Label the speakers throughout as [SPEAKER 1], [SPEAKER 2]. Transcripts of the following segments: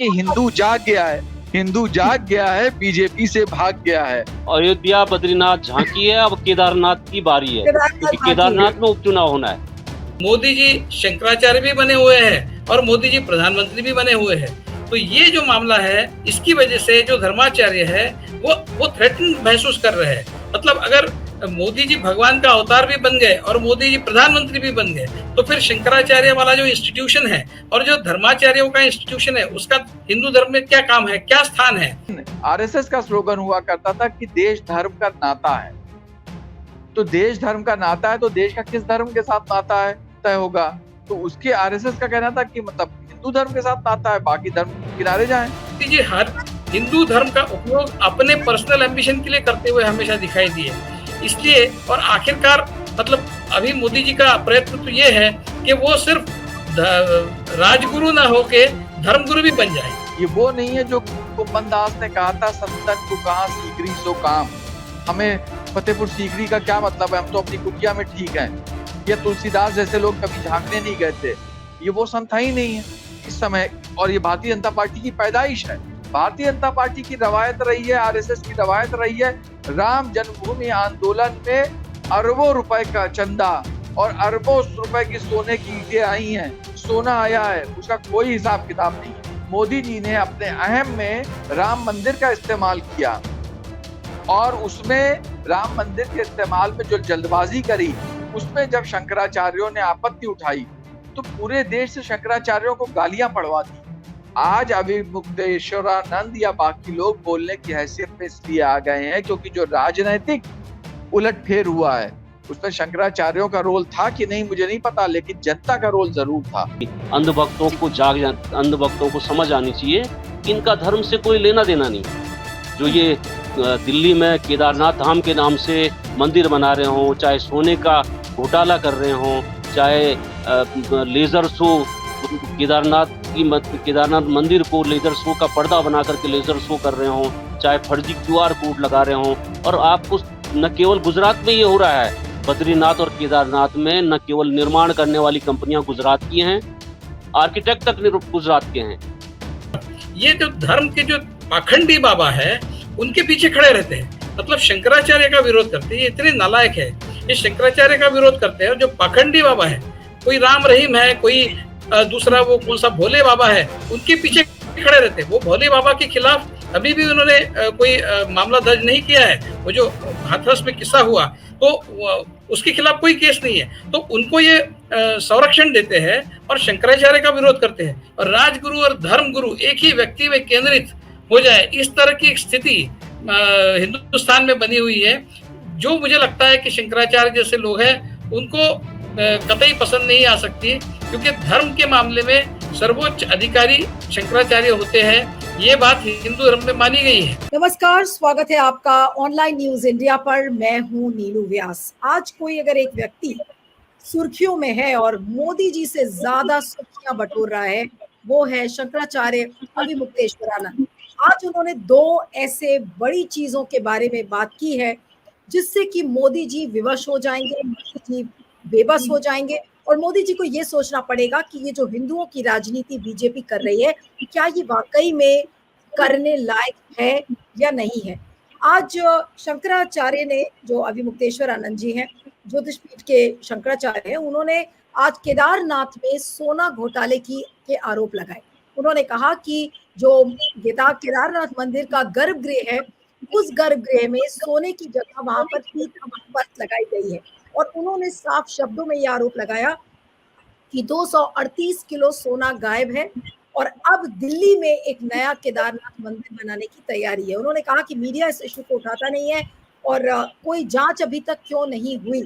[SPEAKER 1] कि हिंदू जाग गया है, हिंदू जाग गया है, बीजेपी से भाग गया है।
[SPEAKER 2] अयोध्या बद्रीनाथ झांकी है, अब केदारनाथ की बारी है, क्योंकि केदारनाथ में उपचुनाव होना है।
[SPEAKER 3] मोदी जी शंकराचार्य भी बने हुए हैं और मोदी जी प्रधानमंत्री भी बने हुए हैं। तो ये जो मामला है, इसकी वजह से जो धर्माचार्य है वो थ्रेटन महसूस कर रहे हैं। मतलब अगर मोदी जी भगवान का अवतार भी बन गए और मोदी जी प्रधानमंत्री भी बन गए, तो फिर शंकराचार्य वाला जो इंस्टीट्यूशन है और जो धर्माचार्यों का इंस्टीट्यूशन है, उसका हिंदू धर्म में क्या काम है, क्या स्थान है?
[SPEAKER 1] आरएसएस का स्लोगन हुआ करता था कि देश धर्म का नाता है। तो देश धर्म का नाता है, तो देश का किस धर्म के साथ नाता है तय होगा। तो उसके आरएसएस का कहना था कि मतलब हिंदू धर्म के साथ नाता है, बाकी धर्म किनारे जाएं।
[SPEAKER 3] जी, हर हिंदू धर्म का उपयोग अपने पर्सनल एम्बिशन के लिए करते हुए हमेशा दिखाई दिए। इसलिए और आखिरकार मतलब अभी मोदी जी का प्रयत्न तो ये है कि वो सिर्फ राजगुरु ना होके धर्मगुरु भी बन जाए।
[SPEAKER 1] ये वो नहीं है जो कुम्मन दास ने कहा था, संतन को कहा सीकरी सो काम। हमें फतेहपुर सीकरी का क्या मतलब है, हम तो अपनी कुटिया में ठीक हैं। ये तुलसीदास जैसे लोग कभी झांकने नहीं गए थे, ये वो संत ही नहीं है इस समय। और ये भारतीय जनता पार्टी की पैदाइश है। भारतीय जनता पार्टी की रवायत रही है, आरएसएस की रवायत रही है, राम जन्मभूमि आंदोलन में अरबों रुपए का चंदा और अरबों रुपए की सोने की ईंटें आई हैं, सोना आया है, उसका कोई हिसाब किताब नहीं। मोदी जी ने अपने अहम में राम मंदिर का इस्तेमाल किया और उसमें राम मंदिर के इस्तेमाल में जो जल्दबाजी करी, उसमें जब शंकराचार्यों ने आपत्ति उठाई तो पूरे देश से शंकराचार्यों को गालियां पड़वा दी। आज अभिमुक्तेश्वरानंद या बाकी लोग बोलने की हैसियत में इसलिए आ गए हैं क्योंकि जो राजनीतिक उलटफेर हुआ है उसमें शंकराचार्यों का रोल था कि नहीं मुझे नहीं पता, लेकिन जनता का रोल जरूर था।
[SPEAKER 2] अंधभक्तों को अंधभक्तों को समझ आनी चाहिए कि इनका धर्म से कोई लेना देना नहीं। जो ये दिल्ली में केदारनाथ धाम के नाम से मंदिर बना रहे हों, चाहे सोने का घोटाला कर रहे हों, चाहे लेजर शो केदारनाथ मंदिर को लेजर शो का पर्दा बना करके लेजर शो कर रहे हों, चाहे फर्जी QR कोड लगा रहे हों। और आपको न केवल गुजरात में ये हो रहा है, बद्रीनाथ और केदारनाथ में न केवल निर्माण करने वाली कंपनियां गुजरात की हैं, आर्किटेक्ट तक गुजरात के हैं।
[SPEAKER 3] ये जो धर्म के जो पाखंडी बाबा है, उनके पीछे खड़े रहते हैं। मतलब शंकराचार्य का विरोध करते हैं, ये इतने नालायक है, ये शंकराचार्य का विरोध करते हैं। और जो पाखंडी बाबा है, कोई राम रहीम है, कोई दूसरा वो कौन सा भोले बाबा है, उनके पीछे खड़े रहते हैं। वो भोले बाबा के खिलाफ अभी भी उन्होंने कोई मामला दर्ज नहीं किया है। वो जो हाथरस में किस्सा हुआ, तो उसके खिलाफ कोई केस नहीं है, तो उनको ये संरक्षण देते हैं और शंकराचार्य का विरोध करते हैं। और राजगुरु और धर्मगुरु एक ही व्यक्ति में केंद्रित हो जाए, इस तरह की स्थिति हिंदुस्तान में बनी हुई है, जो मुझे लगता है कि शंकराचार्य जैसे लोग हैं उनको कतई पसंद नहीं आ सकती, क्योंकि धर्म के मामले में सर्वोच्च अधिकारी शंकराचार्य होते हैं। ये बात हिंदू धर्म में मानी गई है।
[SPEAKER 4] नमस्कार, स्वागत है आपका ऑनलाइन न्यूज इंडिया पर। मैं हूं नीलू व्यास। आज कोई अगर एक व्यक्ति सुर्खियों में है और मोदी जी से ज्यादा सुर्खियां बटोर रहा है, वो है शंकराचार्य अभिमुक्तेश्वरानंद। आज उन्होंने दो ऐसे बड़ी चीजों के बारे में बात की है जिससे कि मोदी जी विवश हो जाएंगे, मोदी जी बेबस हो जाएंगे और मोदी जी को ये सोचना पड़ेगा कि ये जो हिंदुओं की राजनीति बीजेपी कर रही है, क्या ये वाकई में करने लायक है या नहीं है। आज शंकराचार्य ने, जो अभिमुक्तेश्वरानंद जी हैं, ज्योतिष पीठ के शंकराचार्य हैं, उन्होंने आज केदारनाथ में सोना घोटाले के आरोप लगाए। उन्होंने कहा कि जो केदारनाथ मंदिर का गर्भगृह है, उस गर्भगृह में सोने की जगह वहां पर परत लगाई गई है। और उन्होंने साफ शब्दों में यह आरोप लगाया कि 238 किलो सोना गायब है और अब दिल्ली में एक नया केदारनाथ मंदिर बनाने की तैयारी है। उन्होंने कहा कि मीडिया इस इशू को उठाता नहीं है और कोई जांच अभी तक क्यों नहीं हुई।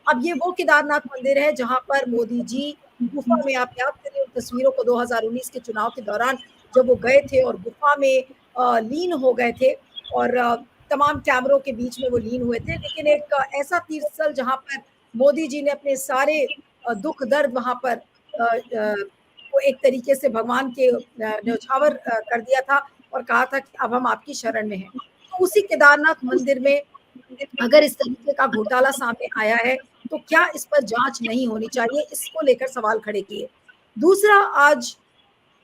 [SPEAKER 4] अब ये वो केदारनाथ मंदिर है जहां पर मोदी जी गुफा में, आप याद करिए उन तस्वीरों को 2019 के चुनाव के दौरान जब वो गए थे और गुफा में लीन हो गए थे और तमाम कैमरों के बीच में वो लीन हुए थे। लेकिन एक ऐसा तीर्थस्थल जहां पर मोदी जी ने अपने सारे दुख दर्द वहां पर वो एक तरीके से भगवान के न्यौछावर कर दिया था और कहा था कि अब हम आपकी शरण में हैं। तो उसी केदारनाथ मंदिर में अगर इस तरीके का घोटाला सामने आया है तो क्या इस पर जांच नहीं होनी चाहिए, इसको लेकर सवाल खड़े किए। दूसरा, आज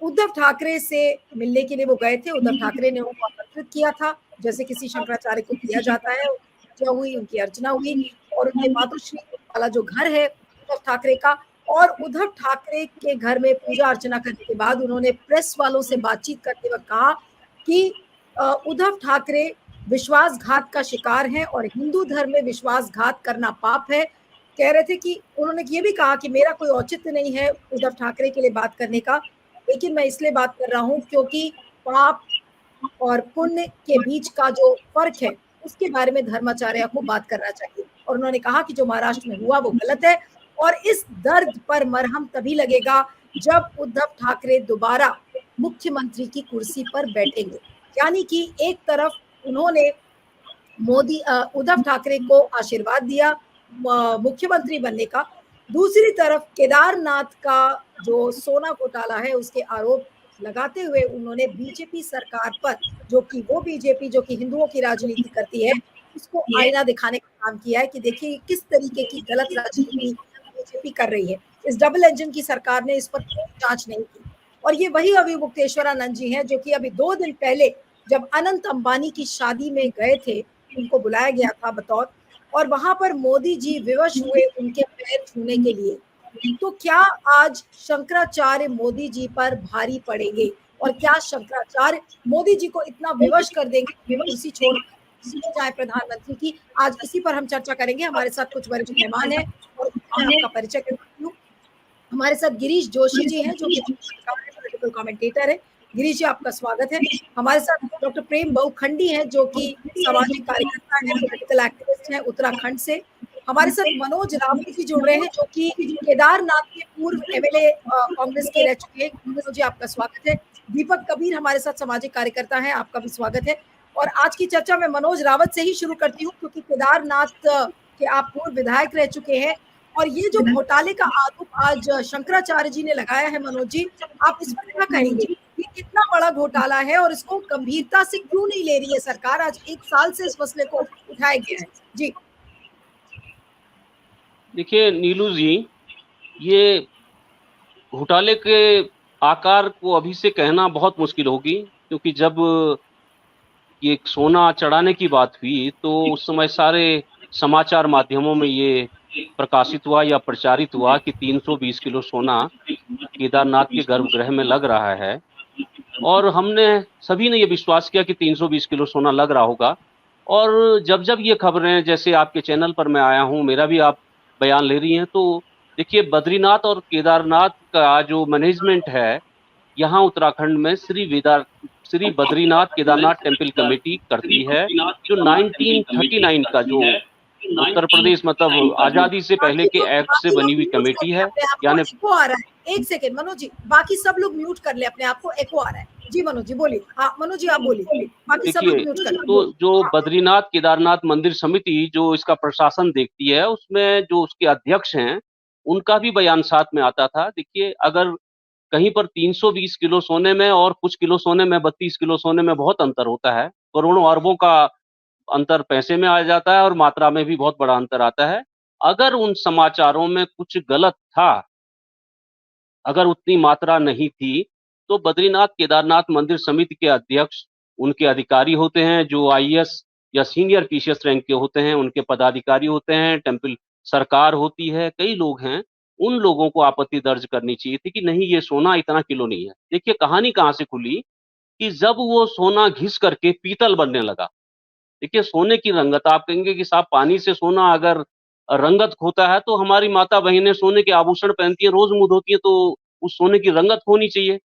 [SPEAKER 4] उद्धव ठाकरे से मिलने के लिए वो गए थे। उद्धव ठाकरे ने उनको आमंत्रित किया था, जैसे किसी शंकराचार्य को किया जाता है। पूजा हुई, उनकी अर्चना हुई और उनके मातोश्री वाला जो घर है उद्धव ठाकरे का, और उद्धव ठाकरे के घर में पूजा अर्चना करने के बाद उन्होंने प्रेस वालों से बातचीत करते वक्त कहा कि उद्धव ठाकरे विश्वासघात का शिकार हैं और हिंदू धर्म में विश्वासघात करना पाप है। कह रहे थे कि उन्होंने ये भी कहा कि मेरा कोई औचित्य नहीं है उद्धव ठाकरे के लिए बात करने का, लेकिन मैं इसलिए बात कर रहा हूं क्योंकि पाप और पुण्य के बीच का जो फर्क है उसके बारे में धर्माचार्य को बात करना चाहिए। और उन्होंने कहा कि जो महाराष्ट्र में हुआ वो गलत है और इस दर्द पर मरहम तभी लगेगा जब उद्धव ठाकरे दोबारा मुख्यमंत्री की कुर्सी पर बैठेंगे। यानी कि एक तरफ उन्होंने उद्धव ठाकरे को आशीर्वाद दिया मुख्यमंत्री बनने का, दूसरी तरफ केदारनाथ का जो सोना घोटाला है उसके आरोप लगाते हुए उन्होंने बीजेपी सरकार पर, जो कि वो बीजेपी जो कि हिंदुओं की राजनीति करती है, उसको आईना दिखाने का काम किया है कि देखिए किस तरीके की गलत राजनीति बीजेपी कर रही है। इस डबल इंजन की सरकार ने इस पर कोई जांच नहीं की। और ये वही अभी मुक्तेश्वरानंद जी हैं जो कि अभी 2 दिन पहले जब अनंत अंबानी की शादी में गए थे, उनको बुलाया गया था बतौर, और वहां पर मोदी जी विवश हुए उनके पैर छूने के लिए। तो क्या आज शंकराचार्य मोदी जी पर भारी पड़ेंगे और क्या शंकराचार्य मोदी जी को इतना विवश कर देंगे कि कुर्सी छोड़ जाए प्रधानमंत्री की? आज इसी पर हम चर्चा करेंगे। हमारे साथ कुछ वरिष्ठ मेहमान हैं और आपका परिचय करती हूँ। हमारे साथ गिरीश जोशी जी हैं जो कि पॉलिटिकल कमेंटेटर है। गिरीश जी आपका स्वागत है। हमारे साथ डॉक्टर प्रेम बहुखंडी हैं जो कि सामाजिक कार्यकर्ता हैं, पॉलिटिकल एक्टिविस्ट हैं उत्तराखंड से। हमारे साथ मनोज रावत जी जुड़ रहे हैं जो कि केदारनाथ के पूर्व एमएलए कांग्रेस के रह चुके हैं। मनोज जी आपका स्वागत है। दीपक कबीर हमारे साथ सामाजिक कार्यकर्ता हैं, आपका भी स्वागत है। और आज की चर्चा में मनोज रावत से ही शुरू करती हूँ क्योंकि केदारनाथ के आप पूर्व विधायक रह चुके हैं और ये जो घोटाले का आरोप आज शंकराचार्य जी ने लगाया है, मनोज जी आप इस पर क्या कहेंगे? ये कितना बड़ा घोटाला है और इसको गंभीरता से क्यों नहीं ले रही है सरकार? आज 1 साल से इस मसले को उठाया गया है। जी
[SPEAKER 2] देखिए नीलू जी, ये घोटाले के आकार को अभी से कहना बहुत मुश्किल होगी क्योंकि जब ये सोना चढ़ाने की बात हुई तो उस समय सारे समाचार माध्यमों में ये प्रकाशित हुआ या प्रचारित हुआ कि 320 किलो सोना केदारनाथ के गर्भगृह में लग रहा है और हमने सभी ने ये विश्वास किया कि 320 किलो सोना लग रहा होगा। और जब जब ये खबरें, जैसे आपके चैनल पर मैं आया हूँ, मेरा भी आप बयान ले रही हैं, तो देखिए बद्रीनाथ और केदारनाथ का जो मैनेजमेंट है यहाँ उत्तराखंड में श्री बद्रीनाथ केदारनाथ टेम्पल कमेटी करती है, जो 1939 का जो उत्तर प्रदेश मतलब आजादी से पहले के एक्ट से बनी हुई कमेटी है। यानी
[SPEAKER 4] एको आ रहा है, एक सेकेंड मनोज जी, बाकी सब लोग म्यूट कर ले अपने आप को, एको आ रहा है। जी मनोज जी बोलिए। हाँ मनोज जी आप बोलिए, बाकी सब लोग म्यूट कर ले।
[SPEAKER 2] तो जो बद्रीनाथ केदारनाथ मंदिर समिति जो इसका प्रशासन देखती है, उसमें जो उसके अध्यक्ष हैं उनका भी बयान साथ में आता था। देखिए अगर कहीं पर 320 किलो सोने में और कुछ किलो सोने में 32 किलो सोने में बहुत अंतर होता है। करोड़ों अरबों का अंतर पैसे में आ जाता है और मात्रा में भी बहुत बड़ा अंतर आता है। अगर उन समाचारों में कुछ गलत था, अगर उतनी मात्रा नहीं थी, तो बद्रीनाथ केदारनाथ मंदिर समिति के अध्यक्ष उनके अधिकारी होते हैं जो आईएएस या सीनियर पीसीएस रैंक के होते हैं, उनके पदाधिकारी होते हैं, टेम्पल सरकार होती है, कई लोग हैं। उन लोगों को आपत्ति दर्ज करनी चाहिए थी कि नहीं, ये सोना इतना किलो नहीं है। देखिए कहानी कहाँ से खुली कि जब वो सोना घिस करके पीतल बनने लगा। देखिए सोने की रंगत, आप कहेंगे कि साहब पानी से सोना अगर रंगत खोता है तो हमारी माता बहनें सोने के आभूषण पहनती है, रोज मुँह धोती है, तो उस सोने की रंगत होनी चाहिए।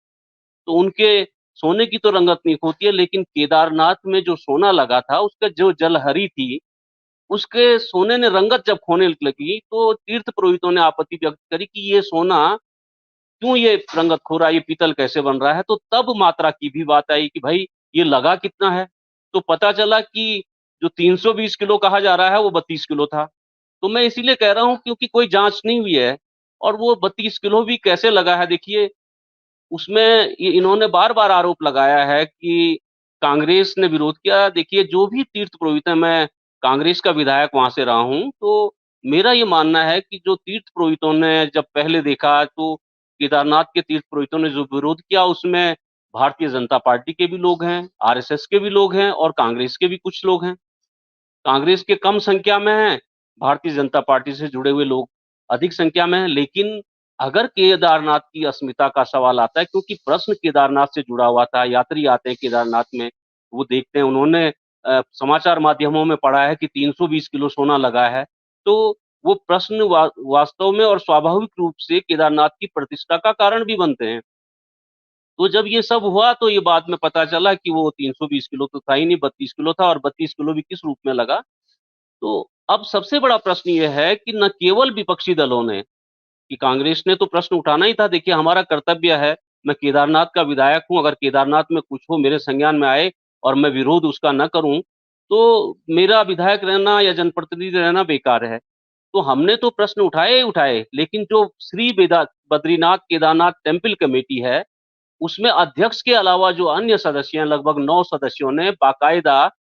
[SPEAKER 2] तो उनके सोने की तो रंगत नहीं खोती है, लेकिन केदारनाथ में जो सोना लगा था उसका जो जलहरी थी, उसके सोने ने रंगत जब खोने लगी तो तीर्थ पुरोहितों ने आपत्ति व्यक्त करी कि ये सोना क्यों ये रंगत खो रहा है, ये पीतल कैसे बन रहा है। तो तब मात्रा की भी बात आई कि भाई ये लगा कितना है, तो पता चला कि जो 320 किलो कहा जा रहा है वो 32 किलो था। तो मैं इसीलिए कह रहा हूँ क्योंकि कोई जांच नहीं हुई है और वो 32 किलो भी कैसे लगा है। देखिए उसमें ये इन्होंने बार-बार आरोप लगाया है कि कांग्रेस ने विरोध किया। देखिए जो भी तीर्थ पुरोहित हैं, मैं कांग्रेस का विधायक वहाँ से रहा हूँ, तो मेरा ये मानना है कि जो तीर्थ पुरोहितों ने जब पहले देखा तो केदारनाथ के तीर्थ पुरोहितों ने जो विरोध किया उसमें भारतीय जनता पार्टी के भी लोग हैं, आरएसएस के भी लोग हैं और कांग्रेस के भी कुछ लोग हैं। कांग्रेस के कम संख्या में हैं, भारतीय जनता पार्टी से जुड़े हुए लोग अधिक संख्या में हैं। लेकिन अगर केदारनाथ की अस्मिता का सवाल आता है, क्योंकि प्रश्न केदारनाथ से जुड़ा हुआ था, यात्री आते हैं केदारनाथ में, वो देखते हैं, उन्होंने समाचार माध्यमों में पढ़ा है कि 320 किलो सोना लगा है, तो वो प्रश्न वास्तव में और स्वाभाविक रूप से केदारनाथ की प्रतिष्ठा का कारण भी बनते हैं। तो जब ये सब हुआ तो ये बाद में पता चला कि वो 320 किलो तो था ही नहीं, 32 किलो था, और 32 किलो भी किस रूप में लगा। तो अब सबसे बड़ा प्रश्न ये है कि न केवल विपक्षी दलों ने, कि कांग्रेस ने तो प्रश्न उठाना ही था। देखिए, हमारा कर्तव्य है, मैं केदारनाथ का विधायक हूँ, अगर केदारनाथ में कुछ हो मेरे संज्ञान में आए और मैं विरोध उसका न करूँ, तो मेरा विधायक रहना या जनप्रतिनिधि रहना बेकार है। तो हमने तो प्रश्न उठाए ही उठाए, लेकिन जो श्री बद्रीनाथ केदारनाथ टेम्पल कमेटी है, उसमें अध्यक्ष के अलावा जो अन्य सदस्य हैं, लगभग 9 सदस्यों ने बाकायदा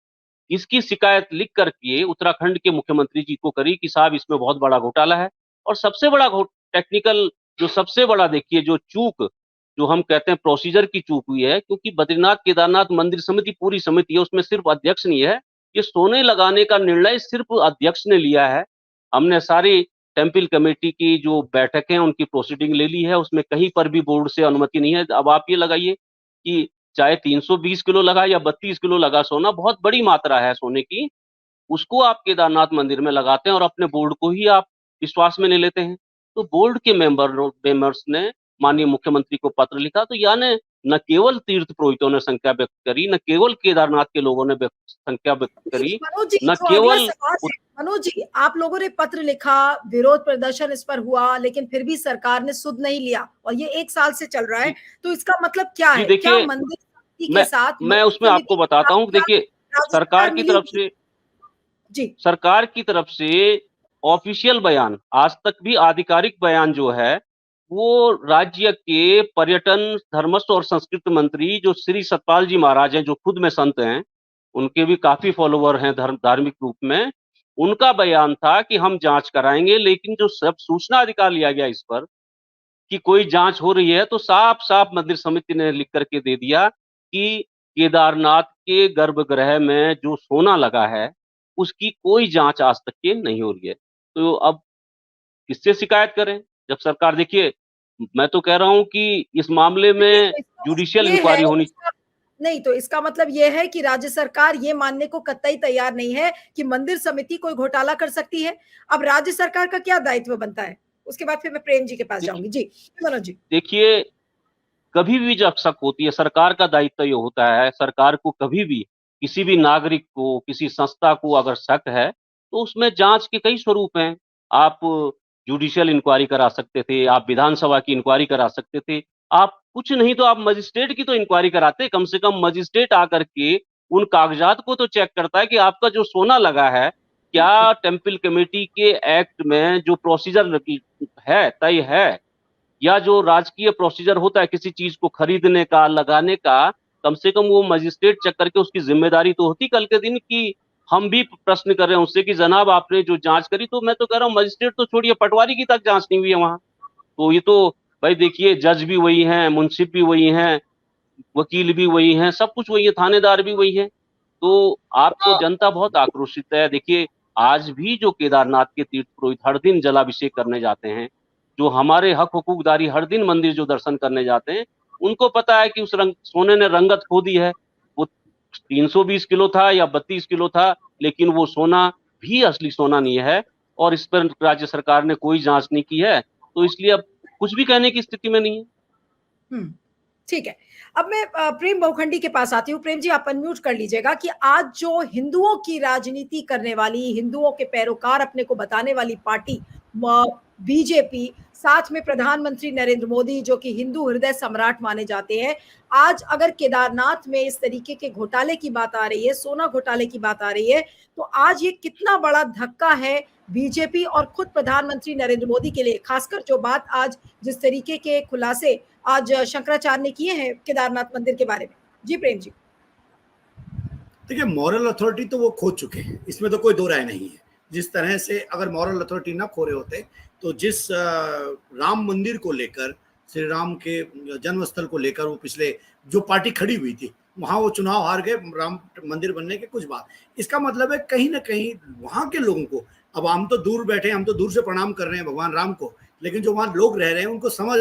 [SPEAKER 2] इसकी शिकायत लिख कर के उत्तराखंड के मुख्यमंत्री जी को करी कि साहब इसमें बहुत बड़ा घोटाला है। और सबसे बड़ा टेक्निकल, जो सबसे बड़ा देखिए जो चूक, जो हम कहते हैं प्रोसीजर की चूक हुई है, क्योंकि बद्रीनाथ केदारनाथ मंदिर समिति पूरी समिति है, उसमें सिर्फ अध्यक्ष नहीं है। ये सोने लगाने का निर्णय सिर्फ अध्यक्ष ने लिया है। हमने सारी टेम्पल कमेटी की जो बैठकें उनकी प्रोसीडिंग ले ली है, उसमें कहीं पर भी बोर्ड से अनुमति नहीं है। अब आप ये लगाइए कि चाहे 320 किलो लगा या 32 किलो लगा सोना, बहुत बड़ी मात्रा है सोने की, उसको आप केदारनाथ मंदिर में लगाते हैं और अपने बोर्ड को ही आप विश्वास में नहीं लेते हैं। तो बोर्ड के मेंबर्स ने माननीय मुख्यमंत्री को पत्र लिखा। तो यानी न केवल तीर्थ पुरोहितों ने संख्या व्यक्त करी, न केवल केदारनाथ के लोगों ने संख्या व्यक्त करी,
[SPEAKER 4] मनोज जी,
[SPEAKER 2] न
[SPEAKER 4] जो
[SPEAKER 2] केवल
[SPEAKER 4] अगला सवाल है, मनोज जी, आप लोगों ने पत्र लिखा, विरोध प्रदर्शन इस पर हुआ, लेकिन फिर भी सरकार ने सुध नहीं लिया और ये 1 साल से चल रहा है। तो इसका मतलब क्या
[SPEAKER 2] जी
[SPEAKER 4] है? क्या
[SPEAKER 2] देखिए,
[SPEAKER 4] मंदिर समिति के साथ,
[SPEAKER 2] मैं उसमें आपको बताता हूँ। देखिए, सरकार की तरफ से
[SPEAKER 4] जी,
[SPEAKER 2] सरकार की तरफ से ऑफिशियल बयान, आज तक भी आधिकारिक बयान जो है, वो राज्य के पर्यटन, धर्मस्व और संस्कृति मंत्री जो श्री सतपाल जी महाराज हैं, जो खुद में संत हैं, उनके भी काफी फॉलोवर हैं धार्मिक रूप में, उनका बयान था कि हम जांच कराएंगे। लेकिन जो सब सूचना अधिकार लिया गया इस पर कि कोई जांच हो रही है, तो साफ-साफ मंदिर समिति ने लिख करके दे दिया कि केदारनाथ के गर्भगृह में जो सोना लगा है, उसकी कोई जांच आज तक के नहीं हो रही है। तो अब किससे शिकायत करें? जब सरकार, देखिए, मैं तो कह रहा हूँ कि इस मामले में जुडिशियल इंक्वायरी होनी।
[SPEAKER 4] नहीं, तो इसका मतलब ये है कि राज्य सरकार ये मानने को कतई तैयार नहीं है कि मंदिर समिति कोई घोटाला कर सकती है। अब राज्य सरकार का क्या दायित्व बनता है? उसके बाद फिर मैं प्रेम जी के पास जाऊंगी। जी, मनोज जी।
[SPEAKER 2] देखिए, कभी भी जब शक होती है, सरकार का दायित्व ये होता है, सरकार को कभी भी किसी भी नागरिक को, किसी संस्था को अगर शक है, तो उसमें जांच के कई स्वरूप हैं। आप जुडिशियल इंक्वायरी करा सकते थे, आप विधानसभा की इंक्वायरी करा सकते थे, आप कुछ नहीं तो आप मजिस्ट्रेट की तो इंक्वायरी कराते। कम से कम मजिस्ट्रेट आकर के उन कागजात को तो चेक करता है कि आपका जो सोना लगा है, क्या टेम्पल कमेटी के एक्ट में जो प्रोसीजर है, तय है, या जो राजकीय प्रोसीजर होता है किसी चीज को खरीदने का, लगाने का, कम से कम वो मजिस्ट्रेट चेक करके, उसकी जिम्मेदारी तो होती कल के दिन कि हम भी प्रश्न कर रहे हैं उससे कि जनाब आपने जो जांच करी। तो मैं तो कह रहा हूँ मजिस्ट्रेट तो छोड़िए, पटवारी की तक जांच नहीं हुई है वहां। तो ये तो भाई देखिए, जज भी वही हैं, मुंसिफ भी वही हैं, वकील भी वही हैं, सब कुछ वही है, थानेदार भी वही है। तो आपको जनता बहुत आक्रोशित है। देखिए, आज भी जो केदारनाथ के तीर्थ पुरोहित हर दिन जलाभिषेक करने जाते हैं, जो हमारे हक हुकूकदारी हर दिन मंदिर जो दर्शन करने जाते हैं, उनको पता है कि उस सोने ने रंगत खो दी है। वो 320 किलो था या 32 किलो था, लेकिन वो सोना भी असली सोना नहीं है और इस पर राज्य सरकार ने कोई जांच नहीं की है। तो इसलिए अब कुछ भी कहने की स्थिति में नहीं है।
[SPEAKER 4] ठीक है। अब मैं प्रेम बहुखंडी के पास आती हूँ। प्रेम जी, आप अनम्यूट कर लीजिएगा कि आज जो हिंदुओं की राजनीति करने वाली, हिंदुओं के पैरोकार अपने को बताने वाली पार्टी बीजेपी, साथ में प्रधानमंत्री नरेंद्र मोदी जो कि हिंदू हृदय सम्राट माने जाते हैं, आज अगर केदारनाथ में इस तरीके के घोटाले की बात आ रही है, सोना घोटाले की बात आ रही है, तो आज ये कितना बड़ा धक्का है बीजेपी और खुद प्रधानमंत्री नरेंद्र मोदी के लिए, खासकर जो बात आज जिस तरीके के खुलासे आज शंकराचार्य ने किए हैं केदारनाथ मंदिर के बारे में। जी प्रेम जी।
[SPEAKER 5] देखिए, मॉरल अथॉरिटी तो वो खो चुके हैं, इसमें तो कोई दो राय नहीं है। जिस तरह से अगर मॉरल अथॉरिटी ना खो रहे होते तो जिस राम मंदिर को लेकर श्री राम के जन्मस्थल को लेकर वो पिछले जो पार्टी खड़ी हुई थी वहां वो चुनाव हार गए राम मंदिर बनने के कुछ बाद। इसका मतलब है कहीं ना कहीं वहां के लोगों को, अब हम तो दूर बैठे हैं, हम तो दूर से प्रणाम कर रहे हैं भगवान राम को, लेकिन जो वहां लोग रह रहे हैं उनको समझ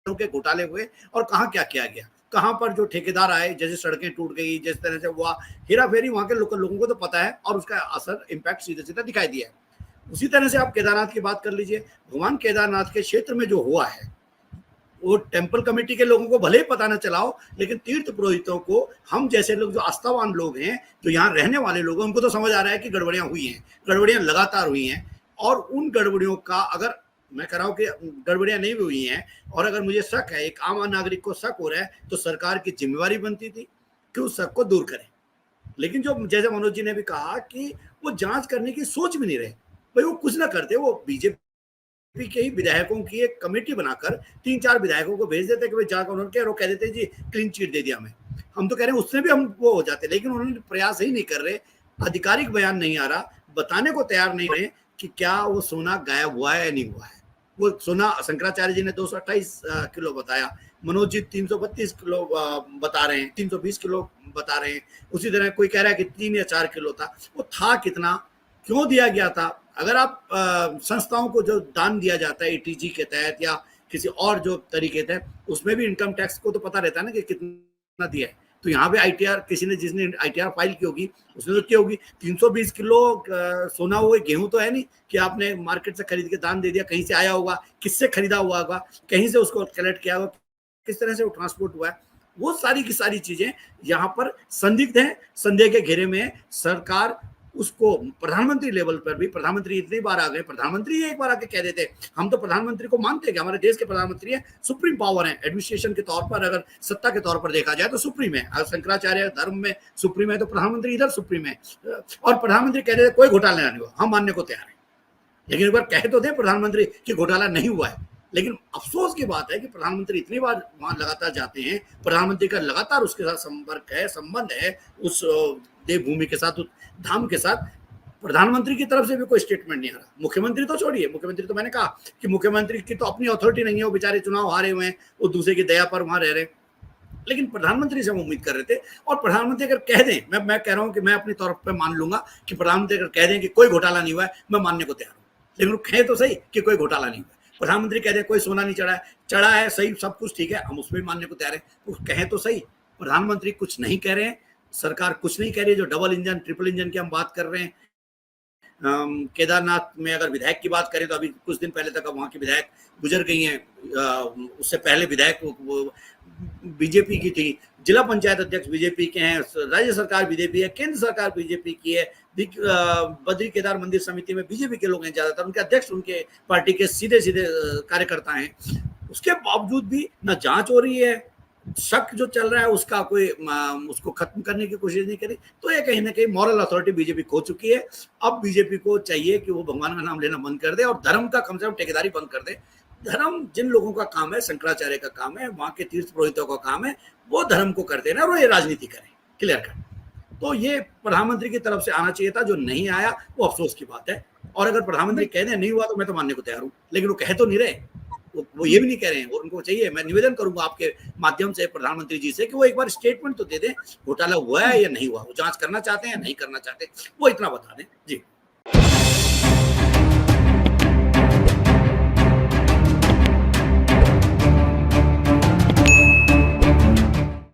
[SPEAKER 5] के घोटाले हुए और कहाँ क्या किया गया, कहाँ पर जो ठेकेदार आए, जैसे सड़कें टूट गई, जिस तरह से हुआ हेरा फेरी, वहां के लोगों को तो पता है और उसका असर इम्पैक्ट सीधा सीधा दिखाई दिया है। उसी तरह से आप केदारनाथ की बात कर लीजिए, भगवान केदारनाथ के क्षेत्र में जो हुआ है वो टेम्पल कमेटी के लोगों को भले ही पता न चला हो, लेकिन तीर्थ पुरोहितों को, हम जैसे लोग जो आस्थावान लोग हैं, जो यहाँ रहने वाले लोग हैं, उनको तो समझ आ रहा है कि गड़बड़ियां हुई हैं, गड़बड़ियां लगातार हुई हैं। और उन गड़बड़ियों का, अगर मैं कह रहा हूँ कि गड़बड़ियां नहीं हुई हैं और अगर मुझे शक है, एक आम नागरिक को शक हो रहा है, तो सरकार की जिम्मेवारी बनती थी कि उस शक को दूर करें। लेकिन जो जैसे मनोज जी ने भी कहा कि वो जांच करने की सोच भी नहीं रहे, भाई वो कुछ ना करते, वो बीजेपी के ही विधायकों की एक कमेटी बनाकर 3-4 विधायकों को भेज देते कि भाई जाकर उन्होंने वो कह देते जी क्लीन चिट दे दिया हमें। हम तो कह रहे हैं उससे भी हम वो हो जाते, लेकिन उन्होंने प्रयास ही नहीं कर रहे, आधिकारिक बयान नहीं आ रहा, बताने को तैयार नहीं रहे कि क्या वो सोना गायब हुआ है या नहीं हुआ है। वो सोना शंकराचार्य जी ने 228 किलो बताया, मनोज जी 332 किलो बता रहे हैं, 320 किलो बता रहे हैं। उसी तरह कोई कह रहा है कि 3 या 4 किलो था। वो था कितना, क्यों दिया गया था? अगर आप संस्थाओं को जो दान दिया जाता है ETG के तहत या किसी और जो तरीके थे, उसमें भी इनकम टैक्स को तो पता रहता है ना कि कितना दिया है। तो यहाँ पे ITR, किसी ने जिसने ITR फाइल की होगी उसने तो की होगी। 320 किलो सोना हुए, गेहूं तो है नहीं कि आपने मार्केट से खरीद के दान दे दिया, कहीं से आया होगा, किससे खरीदा हुआ होगा, कहीं से उसको कलेक्ट किया होगा, किस तरह से वो ट्रांसपोर्ट हुआ है। वो सारी की सारी चीजें यहाँ पर संदिग्ध है, संदेह के घेरे में है। सरकार उसको प्रधानमंत्री लेवल पर भी, प्रधानमंत्री इतनी बार आ गए, प्रधानमंत्री एक बार आके कह देते, हम तो प्रधानमंत्री को मानते हैं कि हमारे देश के प्रधानमंत्री है, सुप्रीम पावर है एडमिनिस्ट्रेशन के तौर पर, अगर सत्ता के तौर पर देखा जाए तो सुप्रीम है। अगर शंकराचार्य धर्म में सुप्रीम है तो प्रधानमंत्री इधर सुप्रीम है। और प्रधानमंत्री कह देते कोई घोटाला नहीं हुआ, हम मानने को तैयार है। लेकिन एक बार कह तो दे प्रधानमंत्री कि घोटाला नहीं हुआ है। लेकिन अफसोस की बात है कि प्रधानमंत्री इतनी बार वहां लगातार जाते हैं, प्रधानमंत्री का लगातार उसके साथ संपर्क है, संबंध है उस देवभूमि के साथ, उस धाम के साथ। प्रधानमंत्री की तरफ से भी कोई स्टेटमेंट नहीं आ रहा। मुख्यमंत्री तो छोड़िए, मुख्यमंत्री तो मैंने कहा कि मुख्यमंत्री की तो अपनी अथॉरिटी नहीं है, वो बेचारे चुनाव हारे हुए हैं, वो दूसरे की दया पर वहां रह रहे हैं। लेकिन प्रधानमंत्री से हम उम्मीद कर रहे थे, और प्रधानमंत्री अगर कह दें, मैं कह रहा हूं कि मैं अपनी तौर पर मान लूंगा कि प्रधानमंत्री अगर कह दें कि कोई घोटाला नहीं हुआ है, मैं मानने को तैयार हूं। लेकिन वो कहे तो सही कि कोई घोटाला नहीं हुआ है। प्रधानमंत्री कह दें कोई सोना नहीं चढ़ा है, चढ़ा है सही, सब कुछ ठीक है, हम उसमें मानने को तैयार है। वो कहे तो सही। प्रधानमंत्री कुछ नहीं कह रहे हैं, सरकार कुछ नहीं कह रही है। जो डबल इंजन, ट्रिपल इंजन की हम बात कर रहे हैं, केदारनाथ में अगर विधायक की बात करें तो अभी कुछ दिन पहले तक वहाँ की विधायक गुजर गई हैं। उससे पहले विधायक बीजेपी की थी, जिला पंचायत अध्यक्ष बीजेपी के हैं, राज्य सरकार बीजेपी है, केंद्र सरकार बीजेपी की है, बद्री केदार मंदिर समिति में बीजेपी के लोग हैं ज्यादातर, उनके अध्यक्ष उनके पार्टी के सीधे सीधे कार्यकर्ता हैं। उसके बावजूद भी न जांच हो रही है, शक जो चल रहा है उसका कोई उसको खत्म करने की कोशिश नहीं करी। तो ये कहीं ना कहीं मॉरल अथॉरिटी बीजेपी खो चुकी है। अब बीजेपी को चाहिए कि वो भगवान का नाम लेना बंद कर दे और धर्म का कम से कम ठेकेदारी बंद कर दे। धर्म जिन लोगों का काम है, शंकराचार्य का काम है, वहां के तीर्थ पुरोहितों का काम है, वो धर्म को करते ना, और वो ये राजनीति करें, क्लियर कर। तो ये प्रधानमंत्री की तरफ से आना चाहिए था, जो नहीं आया वो अफसोस की बात है। और अगर प्रधानमंत्री कह दें नहीं हुआ तो मैं तो मानने को तैयार हूँ, लेकिन वो कह तो नहीं रहे, वो ये भी नहीं कह रहे हैं। और उनको चाहिए, मैं निवेदन करूंगा आपके माध्यम से प्रधानमंत्री जी से कि वो एक बार स्टेटमेंट तो दे दें, घोटाला हुआ है या नहीं हुआ, वो जांच करना चाहते हैं या नहीं करना चाहते, वो इतना बता दें जी।